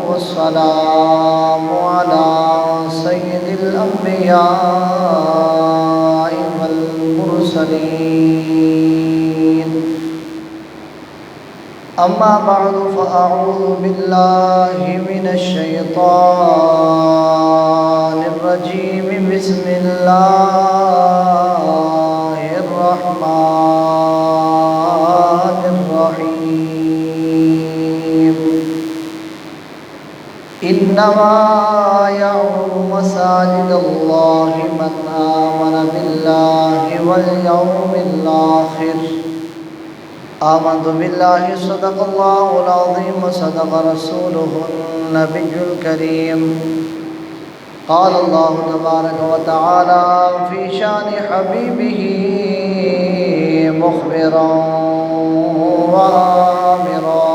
والسلام على سيد الأنبياء والمرسلين. أما بعد فأعوذ بالله من الشيطان الرجيم. بسم الله الرحمن الرحيم. إنما يعمر مساجد الله من آمن بالله واليوم الآخر. آمنت بالله صدق الله العظيم وصدق رسوله النبي الكريم. قال الله تبارك وتعالى في شان حبيبه مخبرا وآمرا: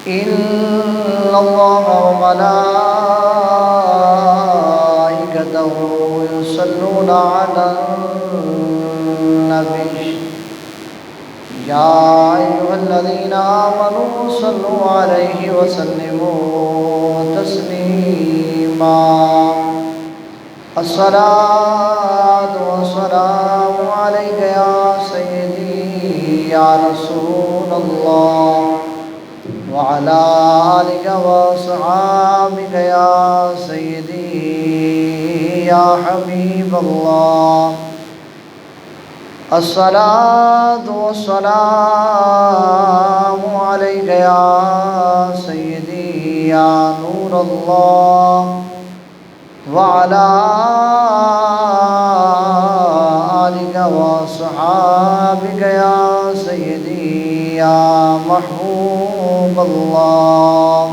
إن الله وملائكته يصلون على النبي يا أيها الذين آمنوا صلوا عليه وسلموا تسليما. الصلاة والسلام عليك يا سيدي يا رسول الله وعلى آلك وأصحابك يا سيدي يا حبيب الله. الصلاة والسلام عليك يا سيدي يا نور الله وعلى آلك وصحابك يا سيدي يا محبوب الله.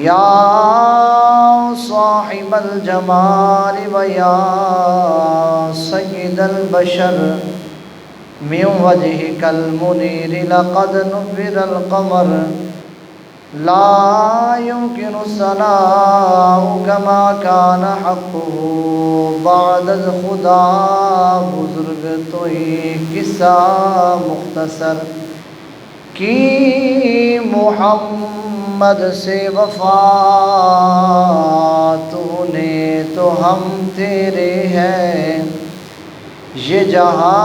يا صاحب الجمال ويا سيد البشر من وجهك المنير لقد نبر القمر. لا يمكن الثناء كما كان حقه بعد الخدا. بزرگ تو ہی قصہ مختصر کی محمد سے وفا. تو نے تو ہم تیرے ہیں، یہ جہاں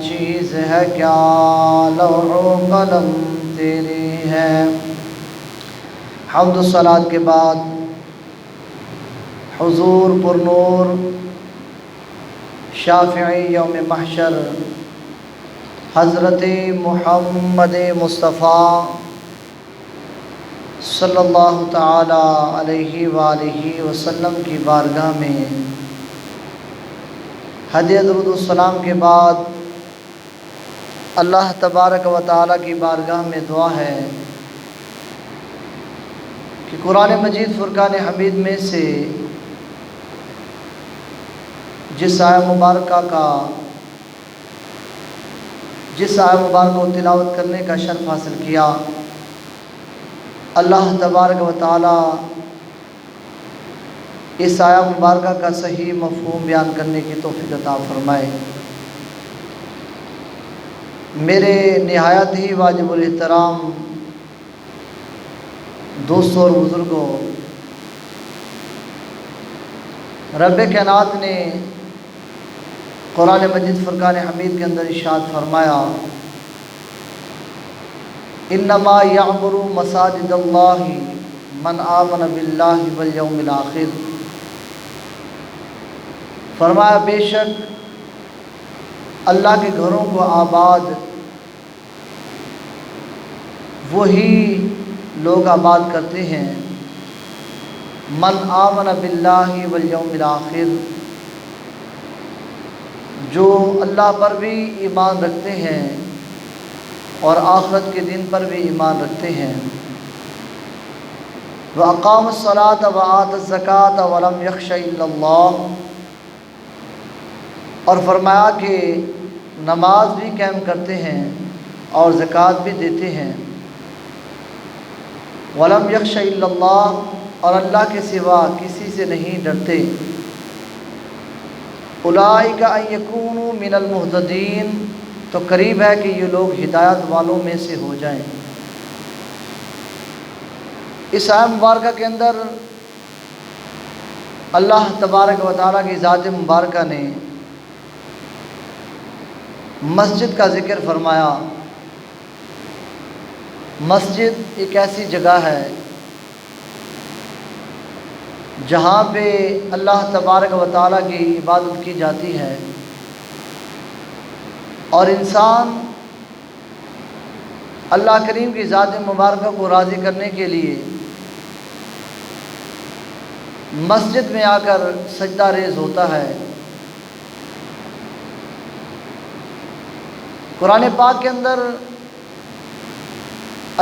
چیز ہے کیا، لوح و قلم تیرے ہیں. حمد و صلات کے بعد حضور پر نور شافعی یوم محشر حضرت محمد مصطفیٰ صلی اللہ تعالی علیہ وآلہ وسلم کی بارگاہ میں ہدیہ درود السلام کے بعد اللہ تبارک و تعالی کی بارگاہ میں دعا ہے کہ قرآن مجید فرقان حمید میں سے جس آیہ مبارکہ کو تلاوت کرنے کا شرف حاصل کیا، اللہ تبارک و تعالی اس آیہ مبارکہ کا صحیح مفہوم بیان کرنے کی توفیق عطا فرمائے. میرے نہایت ہی واجب الاحترام دوستوں اور بزرگوں، رب کائنات نے قرآن مجید فرقان حمید کے اندر ارشاد فرمایا: انما یعمر مساجد اللہ من آمن باللہ والیوم الآخر. فرمایا بے شک اللہ کے گھروں کو آباد وہی لوگ آباد کرتے ہیں من آمن باللہ والیوم الآخر، جو اللہ پر بھی ایمان رکھتے ہیں اور آخرت کے دن پر بھی ایمان رکھتے ہیں. وَأَقَامُوا الصَّلَاةَ وَآتَوُا الزَّكَاةَ وَلَمْ يَخْشَ إِلَّا اللَّهَ. اور فرمایا کہ نماز بھی قائم کرتے ہیں اور زکوٰۃ بھی دیتے ہیں. وَلَمْ يَخْشَ إِلَّا اللَّهَ، اور اللہ کے سوا کسی سے نہیں ڈرتے. اولئک ان یکونوا من المہتدین، تو قریب ہے کہ یہ لوگ ہدایت والوں میں سے ہو جائیں۔ اس آیت مبارکہ کے اندر اللہ تبارک و تعالیٰ کی ذات مبارکہ نے مسجد کا ذکر فرمایا۔ مسجد ایک ایسی جگہ ہے جہاں پہ اللہ تبارک و تعالیٰ کی عبادت کی جاتی ہے، اور انسان اللہ کریم کی ذات مبارکہ کو راضی کرنے کے لیے مسجد میں آ کر سجدہ ریز ہوتا ہے۔ قرآن پاک کے اندر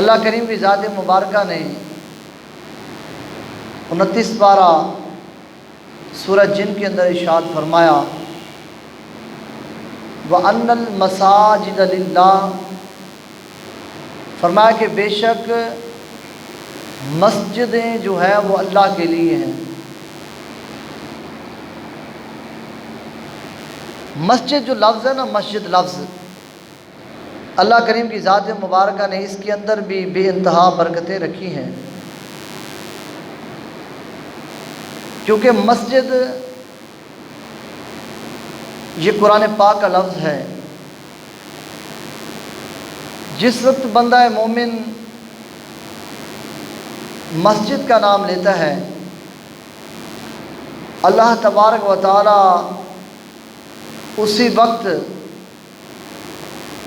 اللہ کریم کی ذات مبارکہ نے 29 پارہ سورہ جن کے اندر ارشاد فرمایا، وَأَنَّ الْمَسَاجِدَ لِلَّهِ، فرمایا کہ بے شک مسجدیں جو ہے وہ اللہ کے لیے ہیں۔ مسجد جو لفظ ہے نا، مسجد لفظ اللہ کریم کی ذات مبارکہ نے اس کے اندر بھی بے انتہا برکتیں رکھی ہیں، کیونکہ مسجد یہ قرآن پاک کا لفظ ہے۔ جس وقت بندہ مومن مسجد کا نام لیتا ہے، اللہ تبارک و تعالی اسی وقت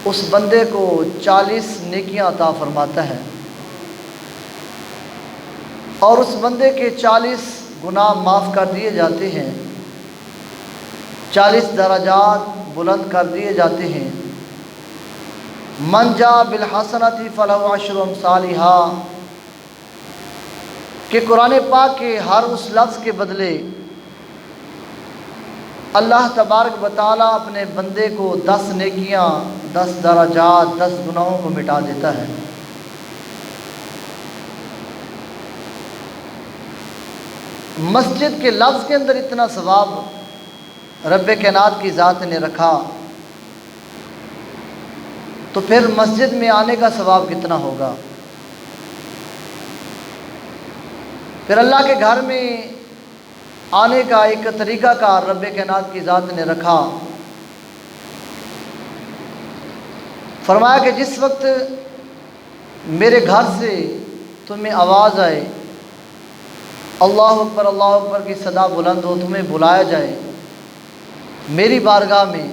اس بندے کو 40 نیکیاں عطا فرماتا ہے، اور اس بندے کے 40 گناہ معاف کر دیے جاتے ہیں، 40 درجات بلند کر دیے جاتے ہیں۔ من جاء بالحسنۃ فلہ عشر امثالھا، کہ قرآن پاک کے ہر اس لفظ کے بدلے اللہ تبارک و تعالیٰ اپنے بندے کو 10 نیکیاں، 10 درجات، 10 گناہوں کو مٹا دیتا ہے۔ مسجد کے لفظ کے اندر اتنا ثواب رب کائنات کی ذات نے رکھا، تو پھر مسجد میں آنے کا ثواب کتنا ہوگا؟ پھر اللہ کے گھر میں آنے کا ایک طریقہ کار رب کائنات کی ذات نے رکھا۔ فرمایا کہ جس وقت میرے گھر سے تمہیں آواز آئے، اللہ اکبر کی صدا بلند ہو، تمہیں بلایا جائے میری بارگاہ میں،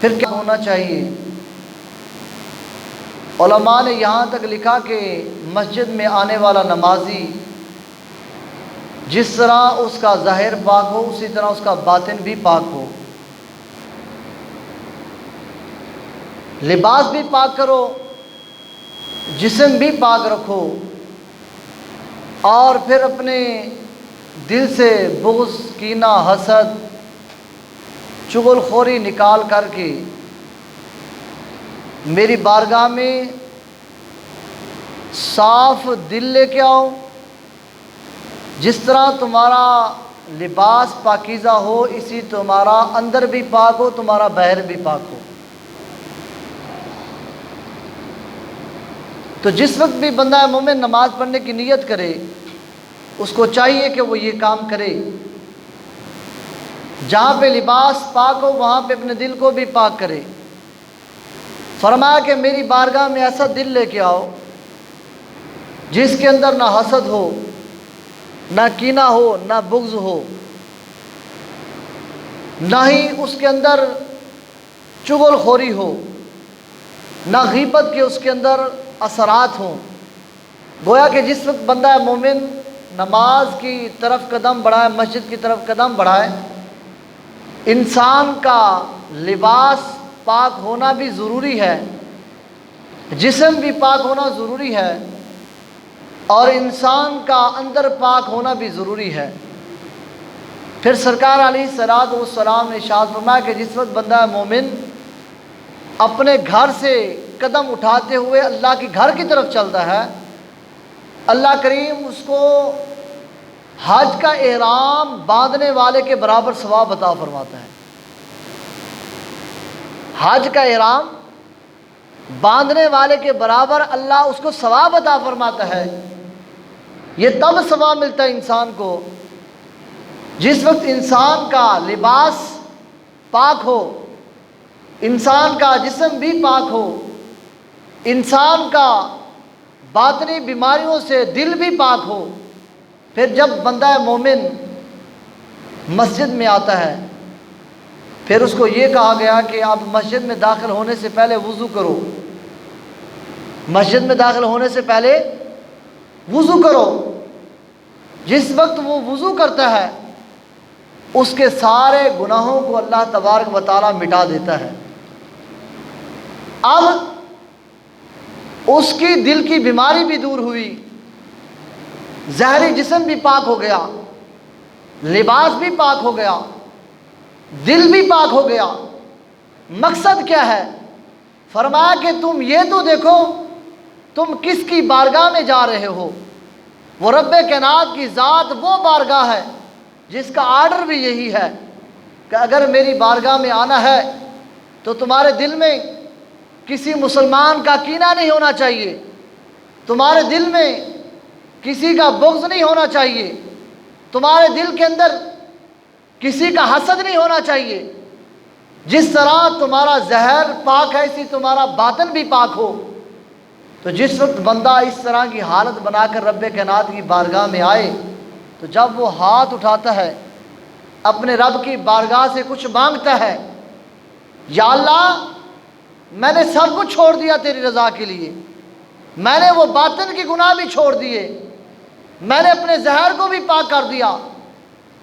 پھر کیا ہونا چاہیے؟ علماء نے یہاں تک لکھا کہ مسجد میں آنے والا نمازی جس طرح اس کا ظاہر پاک ہو، اسی طرح اس کا باطن بھی پاک ہو۔ لباس بھی پاک کرو، جسم بھی پاک رکھو، اور پھر اپنے دل سے بغض، کینہ، حسد، چغل خوری نکال کر کے میری بارگاہ میں صاف دل لے کے آؤ۔ جس طرح تمہارا لباس پاکیزہ ہو، اسی تمہارا اندر بھی پاک ہو، تمہارا باہر بھی پاک ہو۔ تو جس وقت بھی بندہ مومن نماز پڑھنے کی نیت کرے، اس کو چاہیے کہ وہ یہ کام کرے۔ جہاں پہ لباس پاک ہو، وہاں پہ اپنے دل کو بھی پاک کرے۔ فرمایا کہ میری بارگاہ میں ایسا دل لے کے آؤ جس کے اندر نہ حسد ہو، نہ کینہ ہو، نہ بغض ہو، نہ ہی اس کے اندر چغل خوری ہو، نہ غیبت کے اس کے اندر اثرات ہوں۔ گویا کہ جس وقت بندہ مومن نماز کی طرف قدم بڑھائے، مسجد کی طرف قدم بڑھائے، انسان کا لباس پاک ہونا بھی ضروری ہے، جسم بھی پاک ہونا ضروری ہے، اور انسان کا اندر پاک ہونا بھی ضروری ہے۔ پھر سرکار علیہ الصلوۃ والسلام نے ارشاد فرمایا کہ جس وقت بندہ مومن اپنے گھر سے قدم اٹھاتے ہوئے اللہ کے گھر کی طرف چلتا ہے، اللہ کریم اس کو حج کا احرام باندھنے والے کے برابر ثواب عطا فرماتا ہے۔ حج کا احرام باندھنے والے کے برابر اللہ اس کو ثواب عطا فرماتا ہے۔ یہ تب ثواب ملتا ہے انسان کو جس وقت انسان کا لباس پاک ہو، انسان کا جسم بھی پاک ہو، انسان کا باطنی بیماریوں سے دل بھی پاک ہو۔ پھر جب بندہ مومن مسجد میں آتا ہے، پھر اس کو یہ کہا گیا کہ آپ مسجد میں داخل ہونے سے پہلے وضو کرو، مسجد میں داخل ہونے سے پہلے وضو کرو۔ جس وقت وہ وضو کرتا ہے اس کے سارے گناہوں کو اللہ تبارک و تعالیٰ مٹا دیتا ہے۔ اب اس کی دل کی بیماری بھی دور ہوئی، ظاہری جسم بھی پاک ہو گیا، لباس بھی پاک ہو گیا، دل بھی پاک ہو گیا۔ مقصد کیا ہے؟ فرمایا کہ تم یہ تو دیکھو تم کس کی بارگاہ میں جا رہے ہو۔ وہ رب کائنات کی ذات وہ بارگاہ ہے جس کا آرڈر بھی یہی ہے کہ اگر میری بارگاہ میں آنا ہے تو تمہارے دل میں کسی مسلمان کا کینہ نہیں ہونا چاہیے، تمہارے دل میں کسی کا بغض نہیں ہونا چاہیے، تمہارے دل کے اندر کسی کا حسد نہیں ہونا چاہیے۔ جس طرح تمہارا ظاہر پاک ہے اسی تمہارا باطن بھی پاک ہو۔ تو جس وقت بندہ اس طرح کی حالت بنا کر رب کائنات کی بارگاہ میں آئے تو جب وہ ہاتھ اٹھاتا ہے اپنے رب کی بارگاہ سے کچھ مانگتا ہے، یا اللہ میں نے سب کچھ چھوڑ دیا تیری رضا کے لیے، میں نے وہ باطن کی گناہ بھی چھوڑ دیے، میں نے اپنے ظاہر کو بھی پاک کر دیا،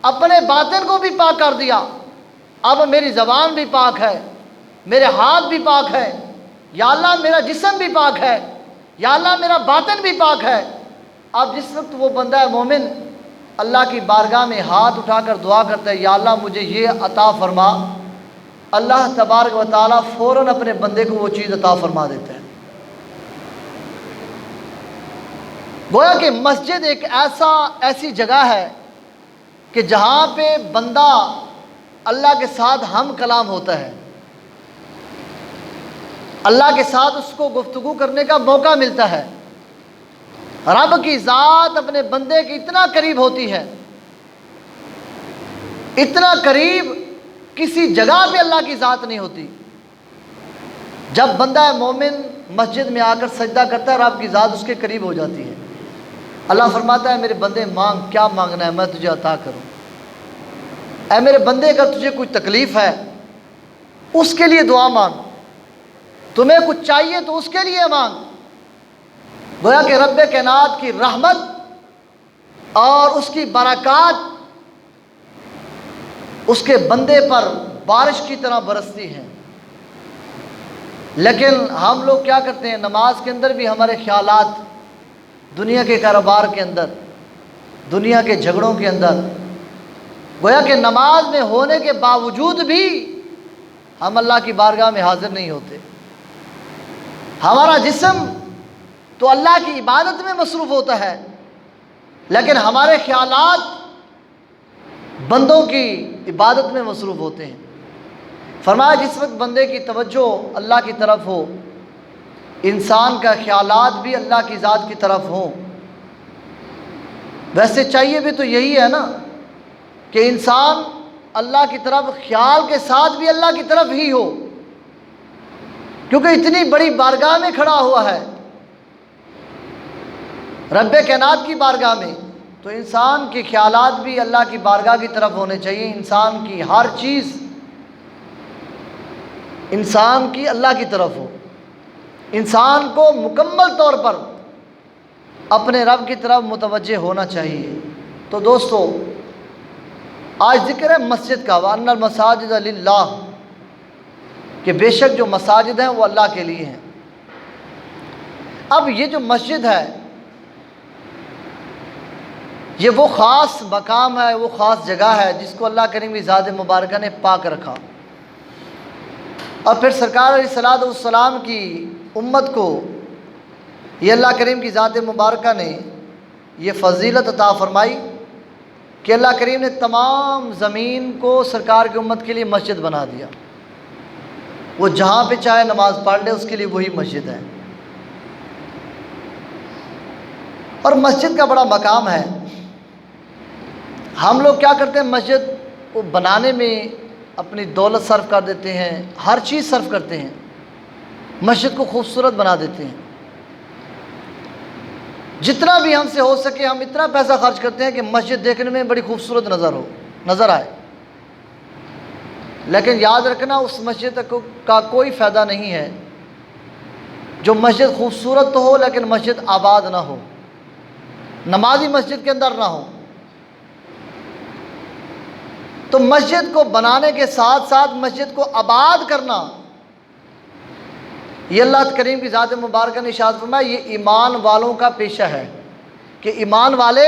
اپنے باطن کو بھی پاک کر دیا، اب میری زبان بھی پاک ہے، میرے ہاتھ بھی پاک ہے، یا اللہ میرا جسم بھی پاک ہے، یا اللہ میرا باطن بھی پاک ہے۔ اب جس وقت وہ بندہ مومن اللہ کی بارگاہ میں ہاتھ اٹھا کر دعا کرتا ہے، یا اللہ مجھے یہ عطا فرما، اللہ تبارک و تعالیٰ فوراً اپنے بندے کو وہ چیز عطا فرما دیتا ہے۔ گویا کہ مسجد ایک ایسی جگہ ہے کہ جہاں پہ بندہ اللہ کے ساتھ ہم کلام ہوتا ہے، اللہ کے ساتھ اس کو گفتگو کرنے کا موقع ملتا ہے۔ رب کی ذات اپنے بندے کی اتنا قریب ہوتی ہے، اتنا قریب کسی جگہ پہ اللہ کی ذات نہیں ہوتی۔ جب بندہ مومن مسجد میں آ کر سجدہ کرتا ہے رب کی ذات اس کے قریب ہو جاتی ہے۔ اللہ فرماتا ہے میرے بندے مانگ، کیا مانگنا ہے میں تجھے عطا کروں۔ اے میرے بندے اگر تجھے کوئی تکلیف ہے اس کے لیے دعا مانگ، تمہیں کچھ چاہیے تو اس کے لیے مانگ۔ گویا کہ رب کائنات کی رحمت اور اس کی برکات اس کے بندے پر بارش کی طرح برستی ہیں۔ لیکن ہم لوگ کیا کرتے ہیں، نماز کے اندر بھی ہمارے خیالات دنیا کے کاروبار کے اندر، دنیا کے جھگڑوں کے اندر، گویا کہ نماز میں ہونے کے باوجود بھی ہم اللہ کی بارگاہ میں حاضر نہیں ہوتے۔ ہمارا جسم تو اللہ کی عبادت میں مصروف ہوتا ہے لیکن ہمارے خیالات بندوں کی عبادت میں مصروف ہوتے ہیں۔ فرمایا جس وقت بندے کی توجہ اللہ کی طرف ہو، انسان کا خیالات بھی اللہ کی ذات کی طرف ہوں۔ ویسے چاہیے بھی تو یہی ہے نا کہ انسان اللہ کی طرف خیال کے ساتھ بھی اللہ کی طرف ہی ہو، کیونکہ اتنی بڑی بارگاہ میں کھڑا ہوا ہے، رب کائنات کی بارگاہ میں، تو انسان کے خیالات بھی اللہ کی بارگاہ کی طرف ہونے چاہیے۔ انسان کی ہر چیز انسان کی اللہ کی طرف ہو، انسان کو مکمل طور پر اپنے رب کی طرف متوجہ ہونا چاہیے۔ تو دوستو آج ذکر ہے مسجد کا، وَأَنَّ الْمَسَاجِدَ لِلَّهِ، کہ بے شک جو مساجد ہیں وہ اللہ کے لیے ہیں۔ اب یہ جو مسجد ہے یہ وہ خاص مقام ہے، وہ خاص جگہ ہے جس کو اللہ کریم کی ذات مبارکہ نے پاک رکھا، اور پھر سرکار علیہ الصلوۃ والسلام کی امت کو یہ اللہ کریم کی ذات مبارکہ نے یہ فضیلت عطا فرمائی کہ اللہ کریم نے تمام زمین کو سرکار کی امت کے لیے مسجد بنا دیا۔ وہ جہاں پہ چاہے نماز پڑھ لے، اس کے لیے وہی مسجد ہے۔ اور مسجد کا بڑا مقام ہے۔ ہم لوگ کیا کرتے ہیں، مسجد کو بنانے میں اپنی دولت صرف کر دیتے ہیں، ہر چیز صرف کرتے ہیں، مسجد کو خوبصورت بنا دیتے ہیں۔ جتنا بھی ہم سے ہو سکے ہم اتنا پیسہ خرچ کرتے ہیں کہ مسجد دیکھنے میں بڑی خوبصورت نظر آئے، لیکن یاد رکھنا اس مسجد کا کوئی فائدہ نہیں ہے جو مسجد خوبصورت تو ہو لیکن مسجد آباد نہ ہو، نمازی مسجد کے اندر نہ ہو۔ تو مسجد کو بنانے کے ساتھ ساتھ مسجد کو آباد کرنا، یہ اللہ کریم کی ذات مبارکہ نے ارشاد فرمایا یہ ایمان والوں کا پیشہ ہے کہ ایمان والے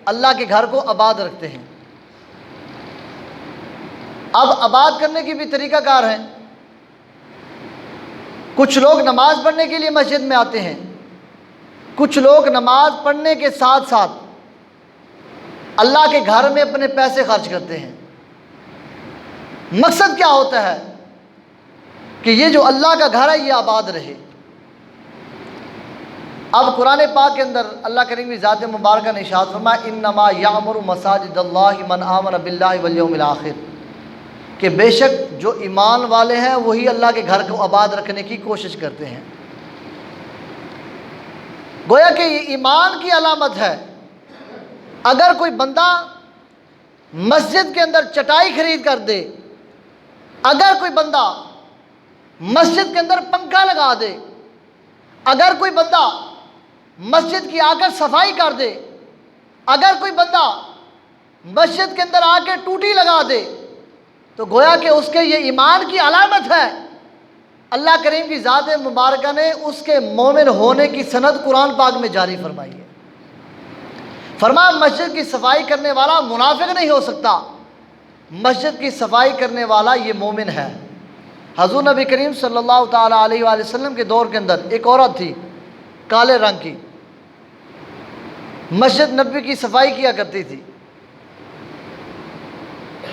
اللہ کے گھر کو آباد رکھتے ہیں۔ اب آباد کرنے کی بھی طریقہ کار ہیں۔ کچھ لوگ نماز پڑھنے کے لیے مسجد میں آتے ہیں، کچھ لوگ نماز پڑھنے کے ساتھ ساتھ اللہ کے گھر میں اپنے پیسے خرچ کرتے ہیں۔ مقصد کیا ہوتا ہے کہ یہ جو اللہ کا گھر ہے یہ آباد رہے۔ اب قرآن پاک کے اندر اللہ کریم کی ذات مبارکہ نے ارشاد فرمایا انما یعمر مساجد اللہ من آمن باللہ والیوم الآخر، کہ بے شک جو ایمان والے ہیں وہی اللہ کے گھر کو آباد رکھنے کی کوشش کرتے ہیں۔ گویا کہ یہ ایمان کی علامت ہے۔ اگر کوئی بندہ مسجد کے اندر چٹائی خرید کر دے، اگر کوئی بندہ مسجد کے اندر پنکھا لگا دے، اگر کوئی بندہ مسجد کی آ کر صفائی کر دے، اگر کوئی بندہ مسجد کے اندر آ کے ٹوٹی لگا دے، تو گویا کہ اس کے یہ ایمان کی علامت ہے۔ اللہ کریم کی ذات مبارکہ نے اس کے مومن ہونے کی سند قرآن پاک میں جاری فرمائی ہے۔ فرمایا مسجد کی صفائی کرنے والا منافق نہیں ہو سکتا، مسجد کی صفائی کرنے والا یہ مومن ہے۔ حضور نبی کریم صلی اللہ تعالیٰ علیہ وآلہ وسلم کے دور کے اندر ایک عورت تھی کالے رنگ کی، مسجد نبوی کی صفائی کیا کرتی تھی۔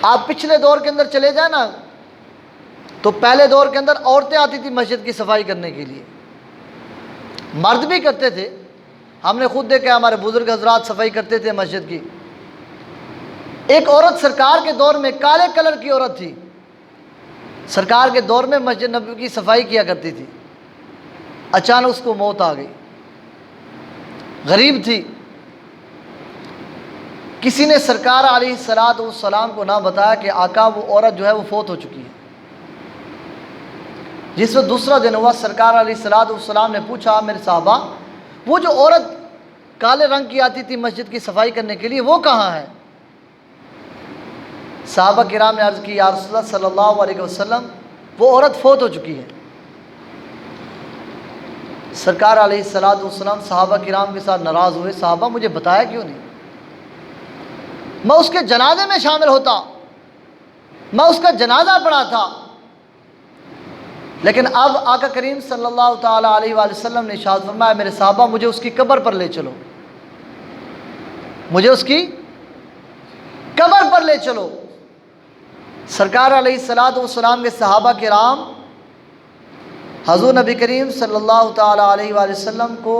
آپ پچھلے دور کے اندر چلے جائیں نا تو پہلے دور کے اندر عورتیں آتی تھی مسجد کی صفائی کرنے کے لیے، مرد بھی کرتے تھے، ہم نے خود دیکھا ہمارے بزرگ حضرات صفائی کرتے تھے مسجد کی۔ ایک عورت سرکار کے دور میں کالے کلر کی عورت تھی، سرکار کے دور میں مسجد نبوی کی صفائی کیا کرتی تھی، اچانک اس کو موت آ گئی، غریب تھی۔ کسی نے سرکار علیہ السلام کو نہ بتایا کہ آقا وہ عورت جو ہے وہ فوت ہو چکی ہے۔ جس وقت دوسرا دن ہوا سرکار علیہ السلام نے پوچھا میرے صحابہ وہ جو عورت کالے رنگ کی آتی تھی مسجد کی صفائی کرنے کے لیے وہ کہاں ہے؟ صحابہ کرام نے عرض کی یا رسول اللہ صلی اللہ علیہ وسلم وہ عورت فوت ہو چکی ہے۔ سرکار علیہ السلام صحابہ کرام کے ساتھ ناراض ہوئے، صحابہ مجھے بتایا کیوں نہیں، میں اس کے جنازے میں شامل ہوتا، میں اس کا جنازہ پڑھا تھا۔ لیکن اب آقا کریم صلی اللہ تعالیٰ علیہ وآلہ وسلم نے ارشاد فرمایا میرے صحابہ مجھے اس کی قبر پر لے چلو، مجھے اس کی قبر پر لے چلو۔ سرکار علیہ السلام کے صحابہ کرام حضور نبی کریم صلی اللہ تعالیٰ علیہ وآلہ وسلم کو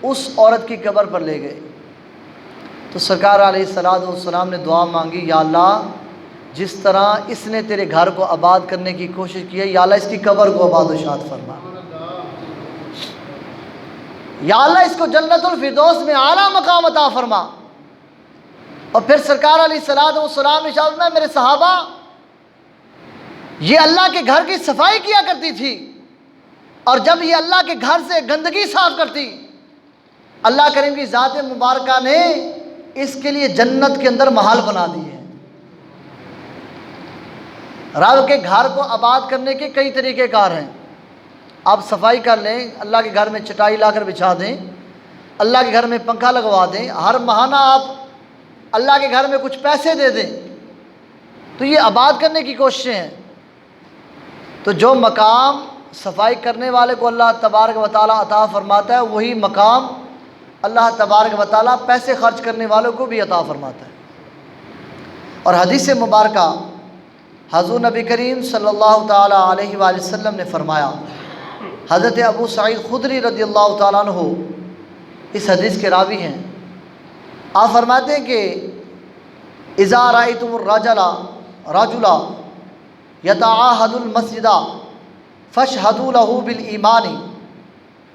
اس عورت کی قبر پر لے گئے تو سرکار علیہ السلام نے دعا مانگی یا اللہ جس طرح اس نے تیرے گھر کو آباد کرنے کی کوشش کی ہے یا اللہ اس کی قبر کو آباد و شاد فرما، یا اللہ اس کو جنت الفردوس میں اعلیٰ مقام عطا فرما۔ اور پھر سرکار علیہ السلام نے ارشاد فرمایا میرے صحابہ یہ اللہ کے گھر کی صفائی کیا کرتی تھی، اور جب یہ اللہ کے گھر سے گندگی صاف کرتی اللہ کریم کی ذات مبارکہ نے اس کے لیے جنت کے اندر محل بنا دیے۔ رب کے گھر کو آباد کرنے کے کئی طریقے کار ہیں۔ آپ صفائی کر لیں، اللہ کے گھر میں چٹائی لا کر بچھا دیں، اللہ کے گھر میں پنکھا لگوا دیں، ہر ماہانہ آپ اللہ کے گھر میں کچھ پیسے دے دیں، تو یہ آباد کرنے کی کوششیں ہیں۔ تو جو مقام صفائی کرنے والے کو اللہ تبارک و تعالیٰ عطا فرماتا ہے وہی مقام اللہ تبارک و تعالیٰ پیسے خرچ کرنے والوں کو بھی عطا فرماتا ہے۔ اور حدیث مبارکہ حضور نبی کریم صلی اللہ تعالیٰ علیہ وآلہ وسلم نے فرمایا، حضرت ابو سعید خدری رضی اللہ تعالیٰ عنہ اس حدیث کے راوی ہیں، آپ فرماتے ہیں کہ اذا رأیتم الرجل یتعاہد المسجد فاشہدوا له بالایمان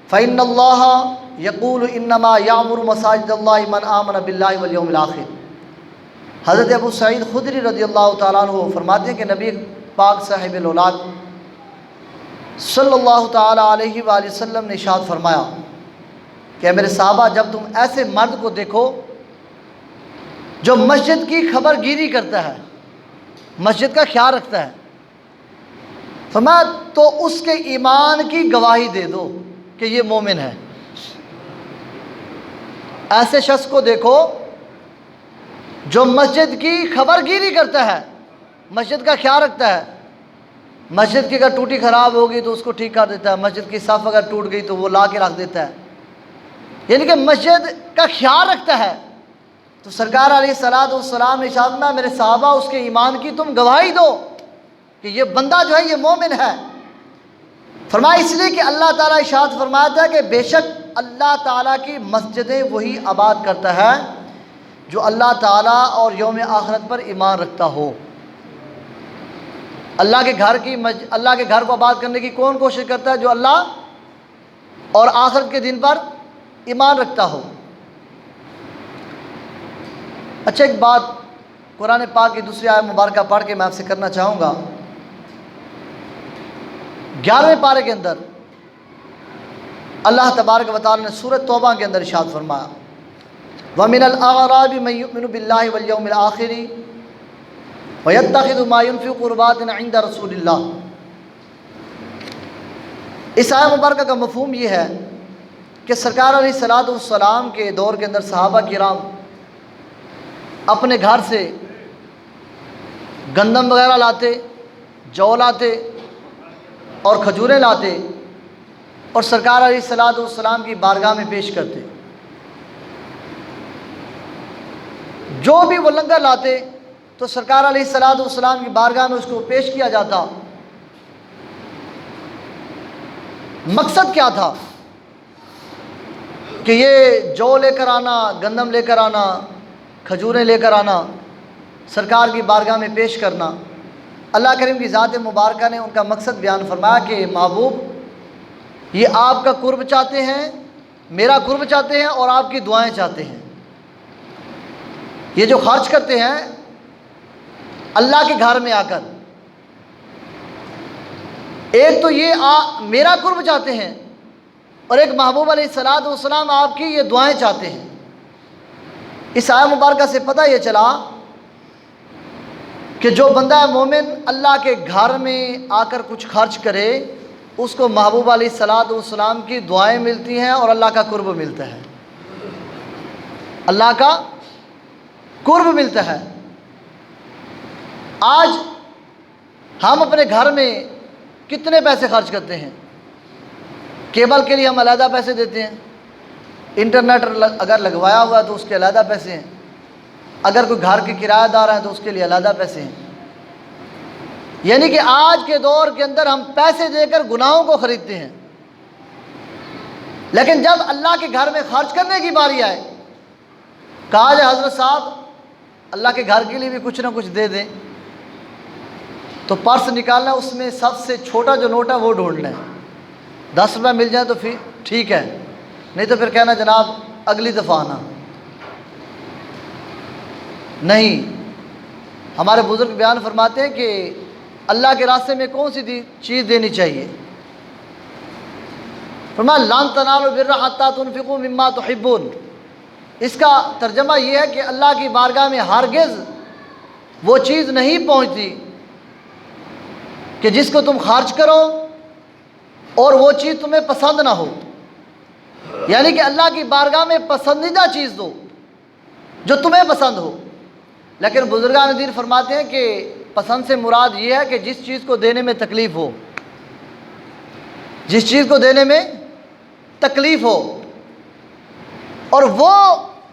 فإن اللہ یقول انما یعمر مساجد اللہ من آمن باللہ والیوم الآخر۔ حضرت ابو سعید خدری رضی اللہ تعالیٰ عنہ فرماتے ہیں کہ نبی پاک صاحب الاولاد صلی اللہ تعالیٰ علیہ وآلہ وسلم نے ارشاد فرمایا کہ میرے صحابہ، جب تم ایسے مرد کو دیکھو جو مسجد کی خبر گیری کرتا ہے، مسجد کا خیال رکھتا ہے، فرمایا تو اس کے ایمان کی گواہی دے دو کہ یہ مومن ہے۔ ایسے شخص کو دیکھو جو مسجد کی خبر گیری کرتا ہے، مسجد کا خیال رکھتا ہے، مسجد کی اگر ٹوٹی خراب ہوگی تو اس کو ٹھیک کر دیتا ہے، مسجد کی صف اگر ٹوٹ گئی تو وہ لا کے رکھ دیتا ہے، یعنی کہ مسجد کا خیال رکھتا ہے۔ تو سرکار علیہ الصلوۃ والسلام نے ارشاد فرمایا میرے صحابہ اس کے ایمان کی تم گواہی دو کہ یہ بندہ جو ہے یہ مومن ہے۔ فرمایا اس لیے کہ اللہ تعالیٰ ارشاد فرمایا تھا کہ بے شک اللہ تعالیٰ کی مسجدیں وہی آباد کرتا ہے جو اللہ تعالیٰ اور یوم آخرت پر ایمان رکھتا ہو۔ اللہ کے گھر کو آباد کرنے کی کون کوشش کرتا ہے؟ جو اللہ اور آخرت کے دن پر ایمان رکھتا ہو۔ اچھا، ایک بات قرآن پاک کی دوسری آیت مبارکہ پڑھ کے میں آپ سے کرنا چاہوں گا۔ 11ویں پارے کے اندر اللہ تبارک و تعالی نے سورۃ توبہ کے اندر ارشاد فرمایا، وَمِنَ الْأَعْرَابِ مَن يُؤْمِنُ بِاللَّهِ وَالْيَوْمِ الْآخِرِ وَيَتَّخِذُ مَا يُنْفِقُ قُرُبَاتٍ عِندَ رَسُولِ اللَّهِ۔ اس آیت مبارکہ کا مفہوم یہ ہے کہ سرکار علیہ الصلوۃ والسلام کے دور کے اندر صحابہ کرام اپنے گھر سے گندم وغیرہ لاتے، جو لاتے اور کھجوریں لاتے اور سرکار علیہ الصلوۃ والسلام کی بارگاہ میں پیش کرتے۔ جو بھی وہ لنگر لاتے تو سرکار علیہ الصلوۃ والسلام کی بارگاہ میں اس کو پیش کیا جاتا۔ مقصد کیا تھا؟ کہ یہ جو لے کر آنا، گندم لے کر آنا، کھجوریں لے کر آنا، سرکار کی بارگاہ میں پیش کرنا۔ اللہ کریم کی ذات مبارکہ نے ان کا مقصد بیان فرمایا کہ محبوب یہ آپ کا قرب چاہتے ہیں، میرا قرب چاہتے ہیں اور آپ کی دعائیں چاہتے ہیں۔ یہ جو خرچ کرتے ہیں اللہ کے گھر میں آ کر، ایک تو یہ میرا قرب چاہتے ہیں اور ایک محبوب علیہ الصلوۃ والسلام آپ کی یہ دعائیں چاہتے ہیں۔ اس آیت مبارکہ سے پتہ یہ چلا کہ جو بندہ مومن اللہ کے گھر میں آ کر کچھ خرچ کرے اس کو محبوب علیہ الصلوۃ والسلام کی دعائیں ملتی ہیں اور اللہ کا قرب ملتا ہے، اللہ کا قرب ملتا ہے۔ آج ہم اپنے گھر میں کتنے پیسے خرچ کرتے ہیں؟ کیبل کے لیے ہم علیحدہ پیسے دیتے ہیں، انٹرنیٹ اگر لگوایا ہوا ہے تو اس کے علیحدہ پیسے ہیں، اگر کوئی گھر کے کرایہ دار ہیں تو اس کے لیے علیحدہ پیسے ہیں۔ یعنی کہ آج کے دور کے اندر ہم پیسے دے کر گناہوں کو خریدتے ہیں، لیکن جب اللہ کے گھر میں خرچ کرنے کی باری آئے، کہا جائے حضرت صاحب اللہ کے گھر کے لیے بھی کچھ نہ کچھ دے دیں، تو پرس نکالنا، اس میں سب سے چھوٹا جو نوٹ ہے وہ ڈھونڈنا ہے، 10 روپے مل جائیں تو پھر ٹھیک ہے، نہیں تو پھر کہنا جناب اگلی دفعہ آنا۔ نہیں، ہمارے بزرگ بیان فرماتے ہیں کہ اللہ کے راستے میں کون سی چیز دینی چاہیے؟ فرمایا لن تنالوا البر حتی تنفقوا مما تحبون۔ اس کا ترجمہ یہ ہے کہ اللہ کی بارگاہ میں ہرگز وہ چیز نہیں پہنچتی کہ جس کو تم خرچ کرو اور وہ چیز تمہیں پسند نہ ہو، یعنی کہ اللہ کی بارگاہ میں پسندیدہ چیز دو جو تمہیں پسند ہو۔ لیکن بزرگان دین فرماتے ہیں کہ پسند سے مراد یہ ہے کہ جس چیز کو دینے میں تکلیف ہو، جس چیز کو دینے میں تکلیف ہو، اور وہ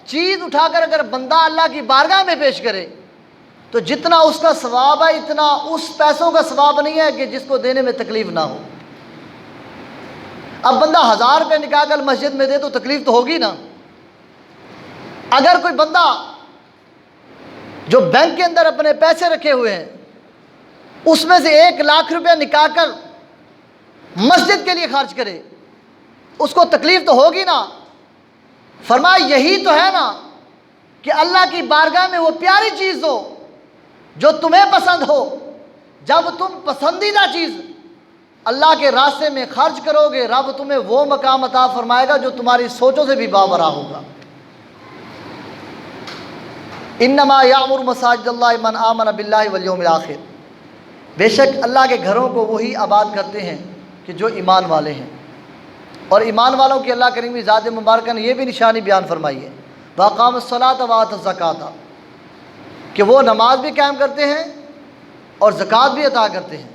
چیز اٹھا کر اگر بندہ اللہ کی بارگاہ میں پیش کرے تو جتنا اس کا ثواب ہے اتنا اس پیسوں کا ثواب نہیں ہے کہ جس کو دینے میں تکلیف نہ ہو۔ اب بندہ 1000 روپے نکال کر مسجد میں دے تو تکلیف تو ہوگی نا۔ اگر کوئی بندہ جو بینک کے اندر اپنے پیسے رکھے ہوئے ہیں اس میں سے 1,00,000 روپے نکال کر مسجد کے لیے خرچ کرے، اس کو تکلیف تو ہوگی نا۔ فرمایا یہی تو ہے نا کہ اللہ کی بارگاہ میں وہ پیاری چیز ہو جو تمہیں پسند ہو۔ جب تم پسندیدہ چیز اللہ کے راستے میں خرچ کرو گے، رب تمہیں وہ مقام عطا فرمائے گا جو تمہاری سوچوں سے بھی بابرا ہوگا۔ انما یعمر مساجد اللہ من آمن باللہ والیوم الآخر، بے شک اللہ کے گھروں کو وہی آباد کرتے ہیں کہ جو ایمان والے ہیں۔ اور ایمان والوں کی اللہ کریم کی ذات مبارکہ نے یہ بھی نشانی بیان فرمائی ہے، وَأَقَامُوا الصَّلَاةَ وَآتَوُا الزَّكَاةَ، کہ وہ نماز بھی قائم کرتے ہیں اور زکوٰۃ بھی عطا کرتے ہیں۔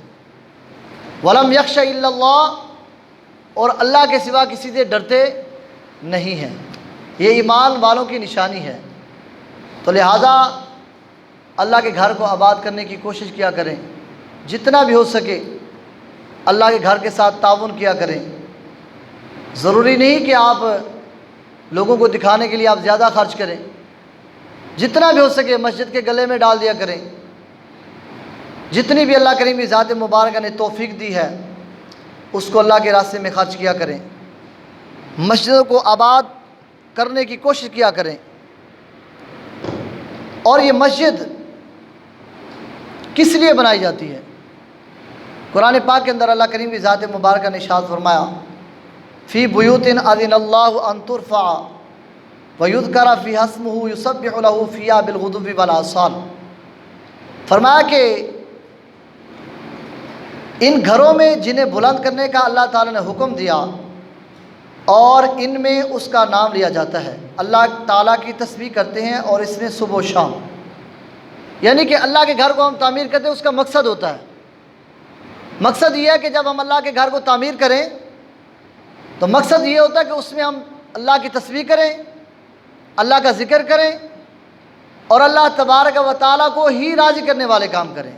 وَلَمْ يَخْشَ إِلَّا اللَّهُ، اور اللہ کے سوا کسی سے ڈرتے نہیں ہیں۔ یہ ایمان والوں کی نشانی ہے۔ تو لہٰذا اللہ کے گھر کو آباد کرنے کی کوشش کیا کریں، جتنا بھی ہو سکے اللہ کے گھر کے ساتھ تعاون کیا کریں۔ ضروری نہیں کہ آپ لوگوں کو دکھانے کے لیے آپ زیادہ خرچ کریں، جتنا بھی ہو سکے مسجد کے گلے میں ڈال دیا کریں۔ جتنی بھی اللہ کریم کی ذات مبارکہ نے توفیق دی ہے اس کو اللہ کے راستے میں خرچ کیا کریں، مسجدوں کو آباد کرنے کی کوشش کیا کریں۔ اور یہ مسجد کس لیے بنائی جاتی ہے؟ قرآن پاک کے اندر اللہ کریم کی ذات مبارکہ نے ارشاد فرمایا، فی بیوت اذن اللہ ان ترفع ویذکر فیہا اسمہ یسبح لہ فیہا بالغدو والآصال۔ فرمایا کہ ان گھروں میں جنہیں بلند کرنے کا اللہ تعالیٰ نے حکم دیا اور ان میں اس کا نام لیا جاتا ہے، اللہ تعالیٰ کی تسبیح کرتے ہیں اور اس میں صبح و شام، یعنی کہ اللہ کے گھر کو ہم تعمیر کرتے ہیں، اس کا مقصد ہوتا ہے۔ مقصد یہ ہے کہ جب ہم اللہ کے گھر کو تعمیر کریں تو مقصد یہ ہوتا ہے کہ اس میں ہم اللہ کی تسبیح کریں، اللہ کا ذکر کریں اور اللہ تبارک و تعالیٰ کو ہی راضی کرنے والے کام کریں۔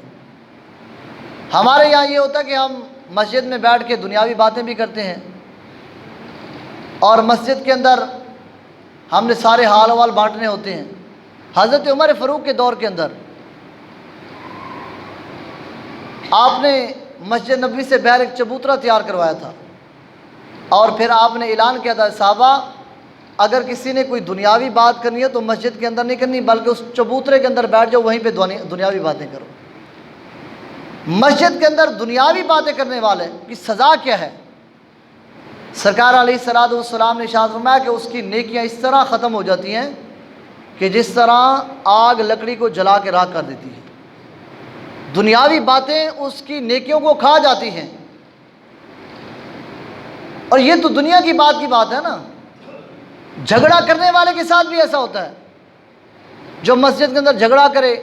ہمارے یہاں یہ ہوتا ہے کہ ہم مسجد میں بیٹھ کے دنیاوی باتیں بھی کرتے ہیں، اور مسجد کے اندر ہم نے سارے حال احوال بانٹنے ہوتے ہیں۔ حضرت عمر فاروق کے دور کے اندر آپ نے مسجد نبوی سے باہر ایک چبوترا تیار کروایا تھا، اور پھر آپ نے اعلان کیا تھا، صحابہ اگر کسی نے کوئی دنیاوی بات کرنی ہے تو مسجد کے اندر نہیں کرنی بلکہ اس چبوترے کے اندر بیٹھ جاؤ، وہیں پہ دنیاوی باتیں کرو۔ مسجد کے اندر دنیاوی باتیں کرنے والے کی سزا کیا ہے؟ سرکار علیہ الصلوۃ والسلام نے ارشاد فرمایا کہ اس کی نیکیاں اس طرح ختم ہو جاتی ہیں کہ جس طرح آگ لکڑی کو جلا کے راکھ کر دیتی ہے۔ دنیاوی باتیں اس کی نیکیوں کو کھا جاتی ہیں، اور یہ تو دنیا کی بات ہے نا۔ جھگڑا کرنے والے کے ساتھ بھی ایسا ہوتا ہے، جو مسجد کے اندر جھگڑا کرے،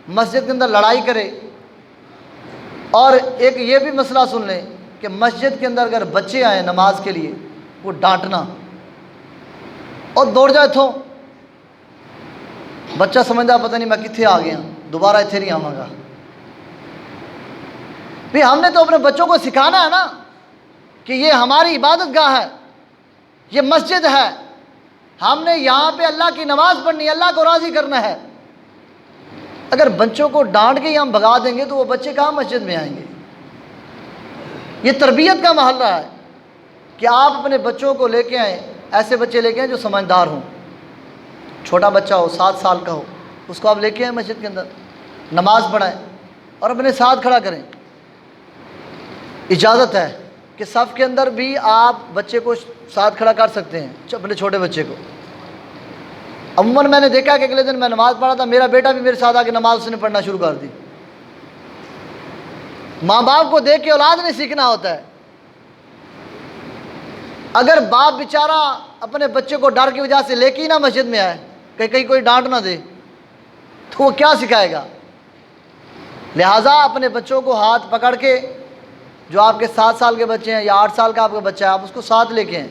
مسجد کے اندر لڑائی کرے۔ اور ایک یہ بھی مسئلہ سن لیں کہ مسجد کے اندر اگر بچے آئیں نماز کے لیے، وہ ڈانٹنا اور دوڑ جائے تھو، بچہ سمجھتا پتہ نہیں میں کتنے آ گیا، دوبارہ اتنے نہیں آواں گا۔ بھی ہم نے تو اپنے بچوں کو سکھانا ہے نا کہ یہ ہماری عبادت گاہ ہے، یہ مسجد ہے، ہم نے یہاں پہ اللہ کی نماز پڑھنی ہے، اللہ کو راضی کرنا ہے۔ اگر بچوں کو ڈانٹ کے ہی ہم بھگا دیں گے تو وہ بچے کہاں مسجد میں آئیں گے؟ یہ تربیت کا محلہ ہے کہ آپ اپنے بچوں کو لے کے آئیں، ایسے بچے لے کے آئیں جو سمجھدار ہوں۔ چھوٹا بچہ ہو، 7 سال کا ہو، اس کو آپ لے کے آئیں مسجد کے اندر، نماز پڑھائیں اور اپنے ساتھ کھڑا کریں۔ اجازت ہے کہ صف کے اندر بھی آپ بچے کو ساتھ کھڑا کر سکتے ہیں، اپنے چھوٹے بچے کو۔ عموماً میں نے دیکھا کہ اگلے دن میں نماز پڑھا تھا، میرا بیٹا بھی میرے ساتھ آ کے نماز اس نے پڑھنا شروع کر دی۔ ماں باپ کو دیکھ کے اولاد نے سیکھنا ہوتا ہے۔ اگر باپ بیچارہ اپنے بچے کو ڈر کی وجہ سے لے کے ہی نہ مسجد میں آئے کہ کہیں کوئی ڈانٹ نہ دے تو وہ کیا سکھائے گا؟ لہٰذا اپنے بچوں کو ہاتھ پکڑ کے، جو آپ کے 7 سال کے بچے ہیں یا 8 سال کا آپ کا بچہ ہے، آپ اس کو ساتھ لے کے آئیں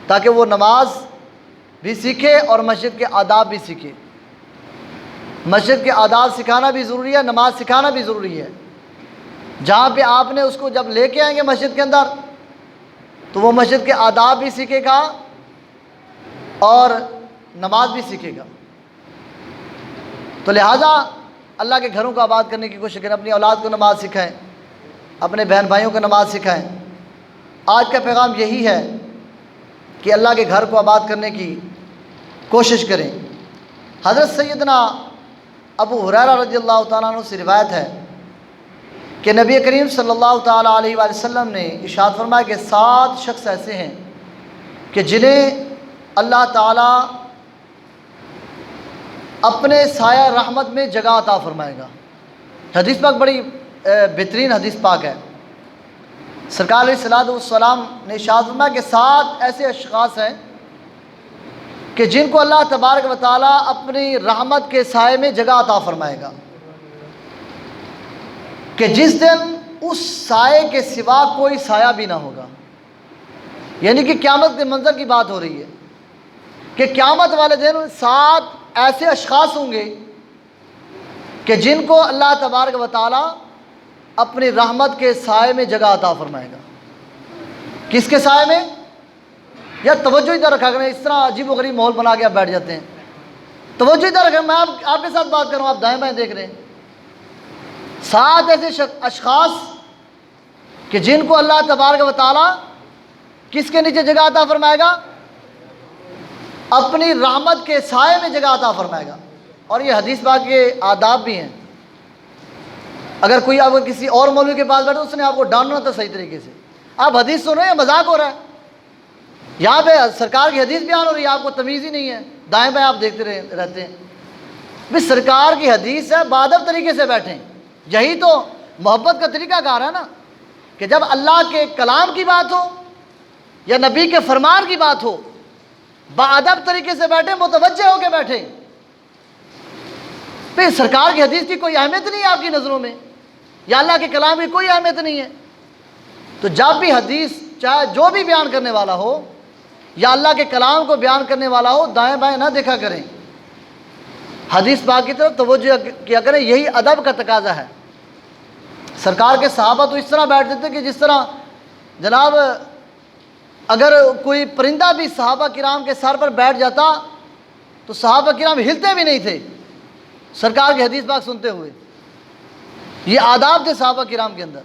تاکہ وہ نماز بھی سیکھے اور مسجد کے آداب بھی سیکھے۔ مسجد کے آداب سکھانا بھی ضروری ہے، نماز سکھانا بھی ضروری ہے۔ جہاں پہ آپ نے اس کو جب لے کے آئیں گے مسجد کے اندر تو وہ مسجد کے آداب بھی سیکھے گا اور نماز بھی سیکھے گا۔ تو لہٰذا اللہ کے گھروں کو آباد کرنے کی کوشش کریں، اپنی اولاد کو نماز سکھائیں، اپنے بہن بھائیوں کو نماز سکھائیں۔ آج کا پیغام یہی ہے کہ اللہ کے گھر کو آباد کرنے کی کوشش کریں۔ حضرت سیدنا ابو ہریرہ رضی اللہ تعالیٰ عنہ سے روایت ہے کہ نبی کریم صلی اللہ تعالیٰ علیہ وآلہ وسلم نے ارشاد فرمایا کہ 7 شخص ایسے ہیں کہ جنہیں اللہ تعالیٰ اپنے سایہ رحمت میں جگہ عطا فرمائے گا۔ حدیث پاک بڑی بہترین حدیث پاک ہے۔ سرکار علیہ الصلوۃ والسلام نے ارشاد فرمایا کہ 7 ایسے اشخاص ہیں کہ جن کو اللہ تبارک و تعالیٰ اپنی رحمت کے سائے میں جگہ عطا فرمائے گا کہ جس دن اس سائے کے سوا کوئی سایہ بھی نہ ہوگا۔ یعنی کہ قیامت کے منظر کی بات ہو رہی ہے کہ قیامت والے دن 7 ایسے اشخاص ہوں گے کہ جن کو اللہ تبارک و تعالیٰ اپنی رحمت کے سائے میں جگہ عطا فرمائے گا۔ کس کے سائے میں؟ یا توجہ ادھر رکھا کریں، اس طرح عجیب و غریب ماحول بنا کے آپ بیٹھ جاتے ہیں۔ توجہ ادھر رکھیں، میں آپ کے ساتھ بات کر رہا ہوں، آپ دائیں بائیں دیکھ رہے ہیں۔ 7 ایسے اشخاص کہ جن کو اللہ تبارک و تعالیٰ کس کے نیچے جگہ عطا فرمائے گا؟ اپنی رحمت کے سائے میں جگہ عطا فرمائے گا۔ اور یہ حدیث پاک کے آداب بھی ہیں۔ اگر کوئی آپ کسی اور مولوی کے پاس بیٹھے اس نے آپ کو ڈانٹنا تھا صحیح طریقے سے، آپ حدیث سن رہے ہیں، مذاق ہو رہا ہے، یہاں پہ سرکار کی حدیث بیان ہو رہی ہے، آپ کو تمیز ہی نہیں ہے، دائیں بائیں آپ دیکھتے رہتے ہیں۔ بھئی سرکار کی حدیث ہے، بادب طریقے سے بیٹھیں، یہی تو محبت کا طریقہ کار ہے نا، کہ جب اللہ کے کلام کی بات ہو یا نبی کے فرمان کی بات ہو، بادب طریقے سے بیٹھیں، متوجہ ہو کے بیٹھیں۔ پھر سرکار کی حدیث کی کوئی اہمیت نہیں ہے آپ کی نظروں میں، یا اللہ کے کلام کی کوئی اہمیت نہیں ہے، تو جب بھی حدیث چاہے جو بھی بیان کرنے والا ہو یا اللہ کے کلام کو بیان کرنے والا ہو، دائیں بائیں نہ دیکھا کریں، حدیث پاک کی طرف توجہ کیا کریں، یہی ادب کا تقاضا ہے۔ سرکار کے صحابہ تو اس طرح بیٹھتے تھے کہ جس طرح جناب اگر کوئی پرندہ بھی صحابہ کرام کے سر پر بیٹھ جاتا تو صحابہ کرام ہلتے بھی نہیں تھے سرکار کی حدیث پاک سنتے ہوئے۔ یہ آداب تھے صحابہ کرام کے اندر۔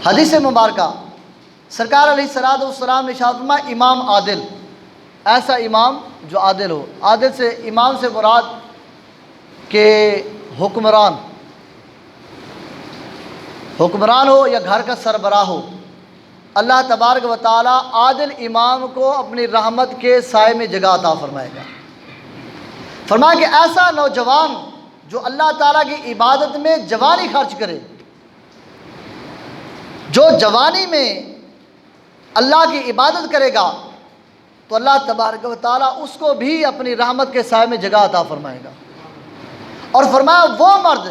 حدیث مبارکہ سرکار علیہ الصلوۃ والسلام نے ارشاد فرمایا امام عادل، ایسا امام جو عادل ہو۔ عادل سے امام سے مراد کہ حکمران ہو یا گھر کا سربراہ ہو، اللہ تبارک و تعالیٰ عادل امام کو اپنی رحمت کے سائے میں جگہ عطا فرمائے گا۔ فرمایا کہ ایسا نوجوان جو اللہ تعالیٰ کی عبادت میں جوانی خرچ کرے، جو جوانی میں اللہ کی عبادت کرے گا تو اللہ تبارک و تعالیٰ اس کو بھی اپنی رحمت کے سائے میں جگہ عطا فرمائے گا۔ اور فرمایا وہ مرد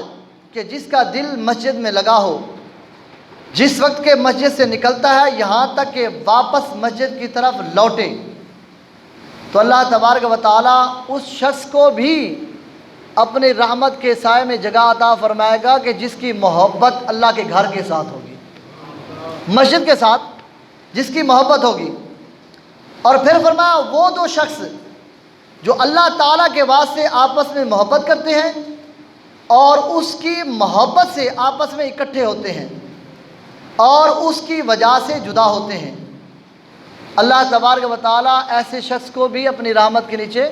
کہ جس کا دل مسجد میں لگا ہو، جس وقت کے مسجد سے نکلتا ہے یہاں تک کہ واپس مسجد کی طرف لوٹے، تو اللہ تبارک و تعالیٰ اس شخص کو بھی اپنی رحمت کے سائے میں جگہ عطا فرمائے گا کہ جس کی محبت اللہ کے گھر کے ساتھ ہوگی، مسجد کے ساتھ جس کی محبت ہوگی۔ اور پھر فرمایا وہ 2 شخص جو اللہ تعالیٰ کے واسطے آپس میں محبت کرتے ہیں اور اس کی محبت سے آپس میں اکٹھے ہوتے ہیں اور اس کی وجہ سے جدا ہوتے ہیں، اللہ تبارک و تعالیٰ ایسے شخص کو بھی اپنی رحمت کے نیچے،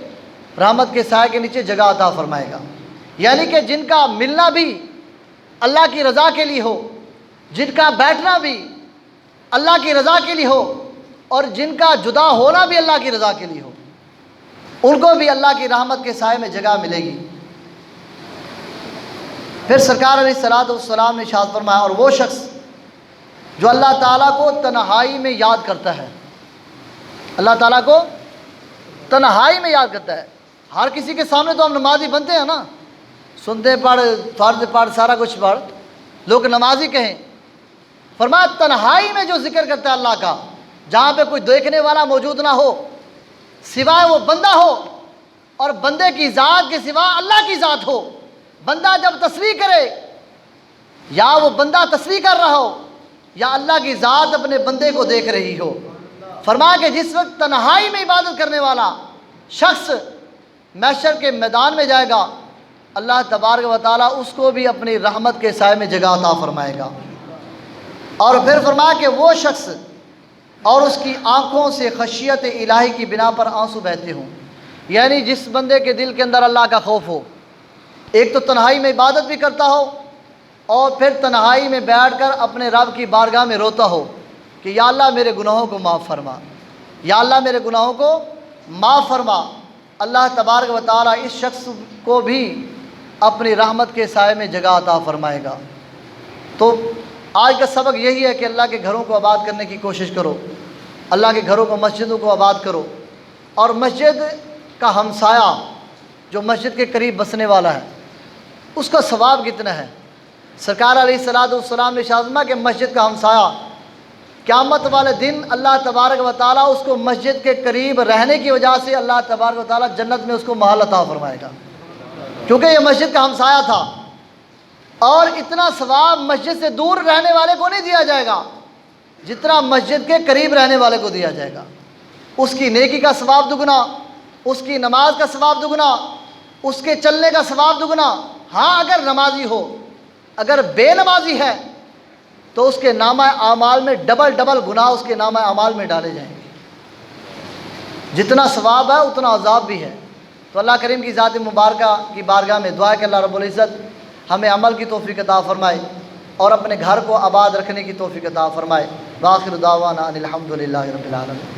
رحمت کے سائے کے نیچے جگہ عطا فرمائے گا۔ یعنی کہ جن کا ملنا بھی اللہ کی رضا کے لیے ہو، جن کا بیٹھنا بھی اللہ کی رضا کے لیے ہو اور جن کا جدا ہونا بھی اللہ کی رضا کے لیے ہو، ان کو بھی اللہ کی رحمت کے سائے میں جگہ ملے گی۔ پھر سرکار علیہ الصلوۃ والسلام نے ارشاد فرمایا اور وہ شخص جو اللہ تعالیٰ کو تنہائی میں یاد کرتا ہے، اللہ تعالیٰ کو تنہائی میں یاد کرتا ہے۔ ہر کسی کے سامنے تو ہم نمازی بنتے ہیں نا، سنتے پڑھ، فرض پڑھ، سارا کچھ پڑھ، لوگ نمازی کہیں۔ فرمایا تنہائی میں جو ذکر کرتا ہے اللہ کا، جہاں پہ کوئی دیکھنے والا موجود نہ ہو، سوائے وہ بندہ ہو اور بندے کی ذات کے سوا اللہ کی ذات ہو، بندہ جب تسبیح کرے یا وہ بندہ تسبیح کر رہا ہو یا اللہ کی ذات اپنے بندے کو دیکھ رہی ہو۔ فرمایا کہ جس وقت تنہائی میں عبادت کرنے والا شخص محشر کے میدان میں جائے گا، اللہ تبارک و تعالیٰ اس کو بھی اپنی رحمت کے سائے میں جگہ عطا فرمائے گا۔ اور پھر فرمایا کہ وہ شخص اور اس کی آنکھوں سے خشیت الہی کی بنا پر آنسو بہتے ہوں، یعنی جس بندے کے دل کے اندر اللہ کا خوف ہو، ایک تو تنہائی میں عبادت بھی کرتا ہو اور پھر تنہائی میں بیٹھ کر اپنے رب کی بارگاہ میں روتا ہو کہ یا اللہ میرے گناہوں کو معاف فرما، یا اللہ میرے گناہوں کو معاف فرما۔ اللہ تبارک و تعالیٰ اس شخص کو بھی اپنی رحمت کے سائے میں جگہ عطا فرمائے گا۔ تو آج کا سبق یہی ہے کہ اللہ کے گھروں کو آباد کرنے کی کوشش کرو، اللہ کے گھروں کو، مسجدوں کو آباد کرو، اور مسجد کا ہمسایہ جو مسجد کے قریب بسنے والا ہے اس کا ثواب کتنا ہے۔ سرکار علیہ الصلوۃ والسلام نے ارشاد فرمایا کہ مسجد کا ہمسایہ قیامت والے دن اللہ تبارک و تعالیٰ اس کو مسجد کے قریب رہنے کی وجہ سے اللہ تبارک و تعالیٰ جنت میں اس کو محل عطا فرمائے گا، کیونکہ یہ مسجد کا ہمسایہ تھا۔ اور اتنا ثواب مسجد سے دور رہنے والے کو نہیں دیا جائے گا جتنا مسجد کے قریب رہنے والے کو دیا جائے گا۔ اس کی نیکی کا ثواب دگنا، اس کی نماز کا ثواب دگنا، اس کے چلنے کا ثواب دگنا۔ ہاں اگر نمازی ہو، اگر بے نمازی ہے تو اس کے نامہ اعمال میں ڈبل گناہ اس کے نامہ اعمال میں ڈالے جائیں گے۔ جتنا ثواب ہے اتنا عذاب بھی ہے۔ تو اللہ کریم کی ذات مبارکہ کی بارگاہ میں دعا ہے کہ اللہ رب العزت ہمیں عمل کی توفیق عطا فرمائے اور اپنے گھر کو آباد رکھنے کی توفیق عطا فرمائے۔ وآخر دعوانا ان الحمد للہ رب العالمین۔